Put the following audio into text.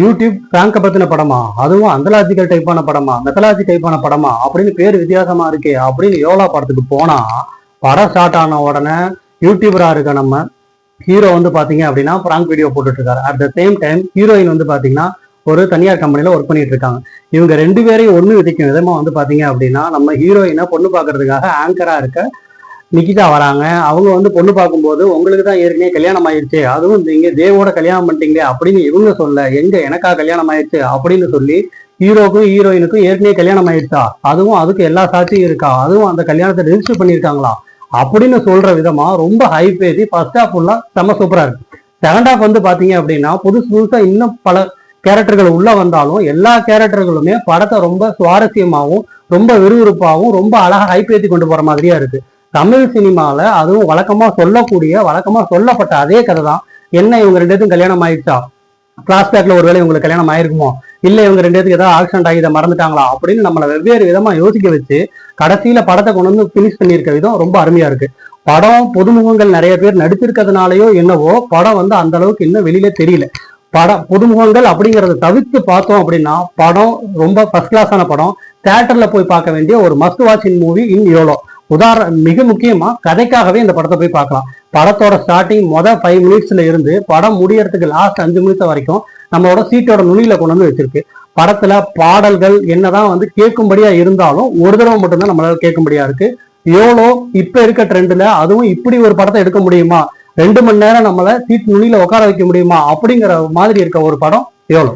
YouTube பிராங்க பத்தின படமா, அதுவும் அந்தலாஜிக்கல் டைப்பான படமா, மெத்தலாஜி டைப்பான படமா அப்படின்னு பேர் வித்தியாசமா இருக்கே அப்படின்னு யோலா படத்துக்கு போனா, படம் ஸ்டார்ட் ஆன உடனே யூடியூபரா இருக்க நம்ம ஹீரோ வந்து பாத்தீங்க அப்படின்னா பிராங்க் வீடியோ போட்டுட்டு இருக்காரு. At the same time heroine வந்து பாத்தீங்கன்னா ஒரு தனியார் கம்பெனில ஒர்க் பண்ணிட்டு இருக்காங்க. இவங்க ரெண்டு பேரையும் ஒண்ணு விதிக்கும் விதமா வந்து பாத்தீங்க அப்படின்னா நம்ம ஹீரோயினை பொண்ணு பாக்குறதுக்காக ஆங்கரா இருக்க நிக்கிதா வராங்க. அவங்க வந்து பொண்ணு பார்க்கும்போது உங்களுக்கு தான் ஏற்கனவே கல்யாணம் ஆயிடுச்சு, அதுவும் நீங்க தேவோட கல்யாணம் பண்ணிட்டீங்களே அப்படின்னு இவங்க சொல்ல, எங்க எனக்கா கல்யாணம் ஆயிடுச்சு அப்படின்னு சொல்லி ஹீரோக்கும் ஹீரோயினுக்கும் ஏற்கனவே கல்யாணம் ஆயிடுச்சா, அதுவும் அதுக்கு எல்லா சாட்சியும் இருக்கா, அதுவும் அந்த கல்யாணத்தை ரெஜிஸ்டர் பண்ணியிருக்காங்களா அப்படின்னு சொல்ற விதமா ரொம்ப ஹை பேசி ஃபர்ஸ்ட் ஹாஃப் ஃபுல்லா செம்ம சூப்பரா இருக்கு. செகண்ட் ஹாஃப் வந்து பாத்தீங்க அப்படின்னா புதுசு புதுசா இன்னும் பல கேரக்டர்கள் உள்ள வந்தாலும் எல்லா கேரக்டர்களுமே படத்தை ரொம்ப சுவாரஸ்யமாகவும் ரொம்ப விறுவிறுப்பாகவும் ரொம்ப அழகா ஹை பேசி கொண்டு போற மாதிரியா இருக்கு. தமிழ் சினிமால அதுவும் வழக்கமா சொல்லப்பட்ட அதே கதை தான். என்ன இவங்க ரெண்டு பேருக்கும் கல்யாணம் ஆயிடுச்சா, பிளாஸ்பேக்ல ஒருவேளை இவங்களுக்கு கல்யாணம் ஆயிருக்குமோ, இல்ல இவங்க ரெண்டு பேருக்கு ஏதாவது ஆக்சிடென்ட் ஆகி இதை மறந்துட்டாங்களா அப்படின்னு நம்மளை வெவ்வேறு விதமா யோசிக்க வச்சு கடைசியில படத்தை கொண்டு வந்து பினிஷ் பண்ணியிருக்க விதம் ரொம்ப அருமையா இருக்கு. படம் புதுமுகங்கள் நிறைய பேர் நடிச்சிருக்கிறதுனாலயோ என்னவோ படம் வந்து அந்த அளவுக்கு இன்னும் வெளியில தெரியல. படம் புதுமுகங்கள் அப்படிங்கறத தவிர்த்து பார்த்தோம் அப்படின்னா படம் ரொம்ப ஃபர்ஸ்ட் கிளாஸான படம். தியேட்டர்ல போய் பார்க்க வேண்டிய ஒரு must watch in movie in YOLO. மிக முக்கியமா கதைக்காகவே இந்த படத்தை போய் பார்க்கலாம். படத்தோட ஸ்டார்டிங் 5 மினிட்ஸ்ல இருந்து படம் முடியறதுக்கு லாஸ்ட் 5 மினிட்ஸ் வரைக்கும் நம்மளோட சீட்டோட நுனியில கொண்டு வந்து வச்சிருக்கு. படத்துல பாடல்கள் என்னதான் வந்து கேட்கும்படியா இருந்தாலும் ஒரு தடவை மட்டும்தான் நம்மளால கேட்கும்படியா இருக்கு. யோலோ இப்ப இருக்க ட்ரெண்ட்ல அதுவும் இப்படி ஒரு படத்தை எடுக்க முடியுமா, 2 மணி நேரம் நம்மள சீட் நுனியில உட்கார வைக்க முடியுமா அப்படிங்கிற மாதிரி இருக்க ஒரு படம் யோலோ.